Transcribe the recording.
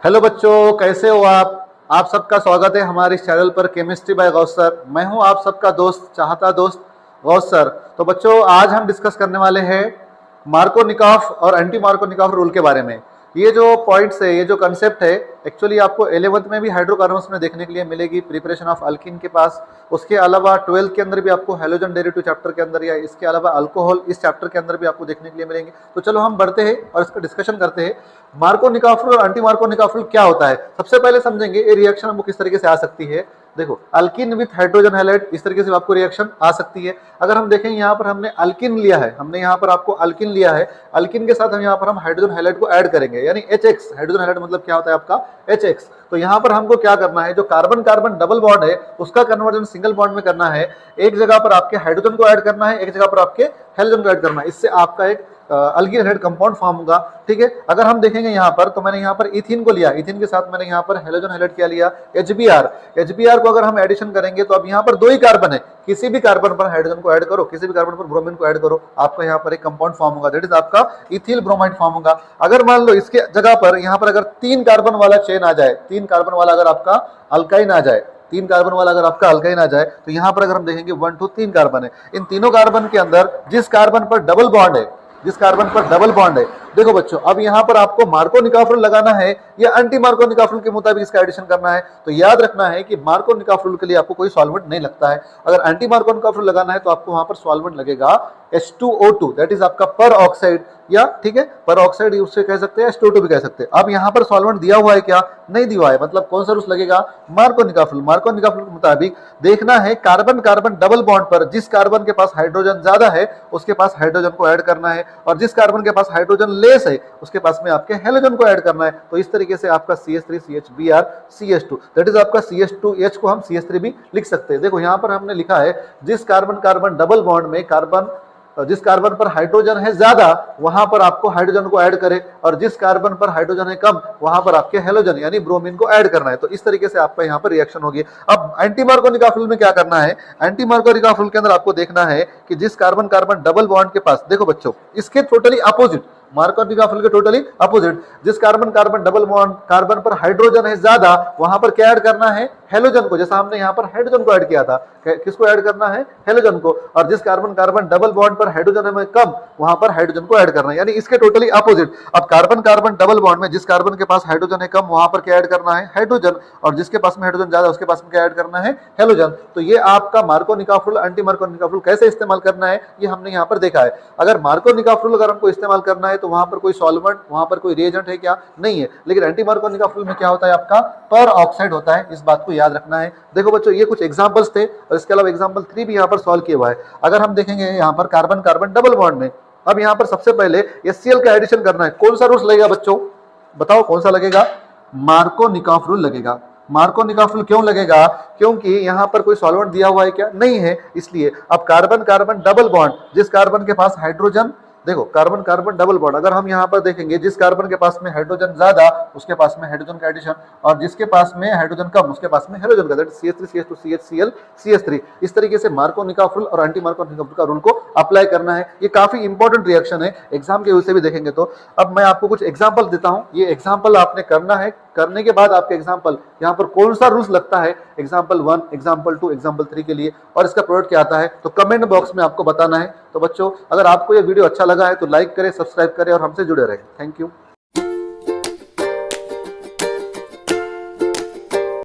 Hello बच्चों, कैसे हो आप सबका स्वागत है हमारे इस चैनल पर केमिस्ट्री बाय गौस सर। मैं हूं आप सबका दोस्त, चाहता दोस्त गौस सर। तो बच्चों, आज हम डिस्कस करने वाले हैं मार्कोनिकॉफ और एंटी मार्कोनिकॉफ रूल के बारे में। ये जो पॉइंट्स है, ये जो कंसेप्ट है, एक्चुअली आपको 11th में भी हाइड्रोकार्बन्स में देखने के लिए मिलेगी, प्रिपरेशन ऑफ अल्किन के पास। उसके अलावा 12th के अंदर भी आपको हैलोजन डेरिवेटिव चैप्टर के अंदर, या इसके अलावा अल्कोहल इस चैप्टर के अंदर भी आपको देखने के लिए मिलेंगे। तो चलो हम बढ़ते हैं और इसका डिस्कशन करते हैं। मार्कोनिकॉफ रूल और एंटी मार्कोनिकॉफ रूल क्या होता है, सबसे पहले समझेंगे ये रिएक्शन हमको किस तरीके से आ सकती है। देखो, अल्किन विथ हाइड्रोजन हैलाइड, इस तरीके से आपको रिएक्शन आ सकती है। अगर हम देखें, यहाँ पर हमने अल्किन लिया है, हमने यहाँ पर आपको अल्किन लिया है, अल्किन के साथ हम यहाँ पर हम हाइड्रोजन हैलाइड को ऐड करेंगे, यानी HX। हाइड्रोजन हैलाइड मतलब क्या होता है आपका HX। तो यहाँ पर हमको क्या करना है, जो कार्बन कार्बन डबल बॉन्ड है उसका कन्वर्जन सिंगल बॉन्ड में करना है। एक जगह पर आपके हाइड्रोजन को ऐड करना है, एक जगह पर आपके हैलोजन को ऐड करना है। इससे आपका एक अल्किल हैलाइड कंपाउंड फॉर्म होगा। ठीक है, अगर हम देखेंगे यहाँ पर, तो मैंने यहाँ पर इथीन को लिया, इथीन के साथ मैंने यहाँ पर हैलोजन हैलाइड क्या लिया, HBr को अगर हम एडिशन करेंगे तो अब यहाँ पर दो ही कार्बन है, किसी भी कार्बन पर हाइड्रोजन को ऐड करो, किसी भी कार्बन पर ब्रोमीन को ऐड करो, आपका यहाँ पर एक कंपाउंड फॉर्म होगा, दैट इज आपका इथिल ब्रोमाइड फॉर्म होगा। अगर मान लो इसके जगह पर यहाँ पर अगर 3 कार्बन वाला चेन आ जाए, 3 कार्बन वाला अगर आपका अल्काइन आ जाए, 3 कार्बन वाला अगर आपका अल्काइन आ जाए, तो यहाँ पर अगर हम देखेंगे 1 2 3 कार्बन है। इन तीनों कार्बन के अंदर जिस कार्बन पर डबल बॉन्ड है, जिस कार्बन पर डबल बॉन्ड है, देखो बच्चों, अब यहाँ पर आपको मार्कोनिकॉफ रूल लगाना है या एंटी मार्कोनिकॉफ रूल के मुताबिक इसका एडिशन करना है। तो याद रखना है कि मार्कोनिकॉफ रूल के लिए आपको कोई सॉल्वेंट नहीं लगता है। अगर एंटी मार्कोनिकॉफ रूल लगाना है तो आपको वहां पर सॉल्वेंट लगेगा H2O2, दैट इज आपका पर ऑक्साइड, या ठीक है, पर ऑक्साइड उससे कह सकते हैं, H2O2 भी कह सकते हैं। अब यहाँ पर सॉल्वेंट दिया हुआ है क्या, नहीं दिया हुआ है, मतलब कौन सा रूल लगेगा, मार्कोनिकॉफ रूल। मार्कोनिकॉफ रूल के मुताबिक देखना है कार्बन कार्बन डबल बॉन्ड पर जिस कार्बन के पास हाइड्रोजन ज्यादा है उसके पास हाइड्रोजन को ऐड करना है, और जिस कार्बन के पास हाइड्रोजन लेस है उसके पास में आपके हैलोजन को ऐड करना है। तो इस तरीके से आपका CH3 CHBr CH2, that is आपका CH2H को हम CH3 भी लिख सकते हैं। देखो, यहाँ पर हमने लिखा है जिस कार्बन कार्बन डबल बॉन्ड में जिस कार्बन पर हाइड्रोजन है ज्यादा वहां पर आपको हाइड्रोजन को ऐड करें, और जिस कार्बन पर हाइड्रोजन है कम वहां पर आपके हैलोजन यानी ब्रोमीन को ऐड करना है। तो इस तरीके से आपका यहाँ पर रिएक्शन होगी। अब एंटी मार्कोनिकॉफ रूल में क्या करना है, एंटी मार्कोनिकॉफ रूल के अंदर आपको देखना है कि जिस कार्बन कार्बन डबल बॉन्ड के पास, देखो बच्चों, इसके टोटली अपोजिट, मार्कोनिकॉफ रूल के टोटली अपोजिट, जिस carbon carbon double bond carbon पर हाइड्रोजन है ज्यादा वहां पर क्या ऐड करना है, हैलोजन को। जैसा हमने यहाँ पर हाइड्रोजन को ऐड किया था, किसको ऐड करना है, हैलोजन को। और जिस कार्बन कार्बन डबल बॉन्ड पर हाइड्रोजन है कम वहां पर हाइड्रोजन को ऐड करना है, यानी इसके टोटली अपोजिट। अब कार्बन कार्बन डबल बॉन्ड में जिस कार्बन के पास हाइड्रोजन है कम वहां पर क्या ऐड करना है, हाइड्रोजन, और जिसके पास में हाइड्रोजन ज्यादा उसके पास में क्या ऐड करना है, हैलोजन। तो ये आपका Markovnikov rule, anti Markovnikov rule कैसे इस्तेमाल करना है ये हमने यहाँ पर देखा है। अगर मार्कोनिकॉफ रूल अगर हमको इस्तेमाल करना है तो वहां पर कोई सॉल्वेंट, वहां पर कोई रिएजेंट है क्या, नहीं है। लेकिन एंटी मार्कोनिकॉफ रूल में क्या होता है, आपका पर ऑक्साइड होता है, इस बात को याद रखना है। देखो बच्चों, ये कुछ एग्जांपल्स थे और इसके अलावा एग्जांपल 3 भी यहाँ पर सॉल्व किया हुआ है। अगर हम देखेंगे यहाँ पर कार्बन कार्बन डबल बॉन्ड में, अब यहाँ पर सबसे पहले HCl का एडिशन करना है। कौन सा रूल लगेगा बच्चों, बताओ कौन सा लगेगा, मार्कोनिकॉफ रूल लगेगा। मार्कोनिकॉफ रूल क्यों लगेगा, क्योंकि यहाँ पर कोई सॉल्वेंट दिया हुआ है क्या, नहीं है, इसलिए। अब कार्बन कार्बन डबल बॉन्ड, जिस कार्बन के पास हाइड्रोजन, देखो कार्बन कार्बन डबल बॉन्ड, अगर हम यहाँ पर देखेंगे जिस कार्बन के पास में हाइड्रोजन ज्यादा उसके पास में हाइड्रोजन का एडिशन, और जिसके पास में हाइड्रोजन कम उसके पास में हाइड्रोजन का, that is CH3 CH2 CHCl CH3। इस तरीके से मार्कोनिकॉफ रूल और एंटी मार्कोनिकॉफ रूल का रूल को अप्लाई करना है। ये काफी इंपॉर्टेंट रिएक्शन है, एग्जाम के वजह से भी देखेंगे। तो अब मैं आपको कुछ एग्जाम्पल देता हूँ, ये एग्जाम्पल आपने करना है, करने के बाद आपके एग्जाम्पल यहाँ पर कौन सा रूल्स लगता है, एग्जाम्पल 1, एग्जाम्पल 2, एग्जाम्पल 3 के लिए, और इसका प्रोडक्ट क्या आता है, तो कमेंट बॉक्स में आपको बताना है। तो बच्चों, अगर आपको ये वीडियो अच्छा लगा है तो लाइक करें, सब्सक्राइब करें और हमसे जुड़े रहें। Thank you.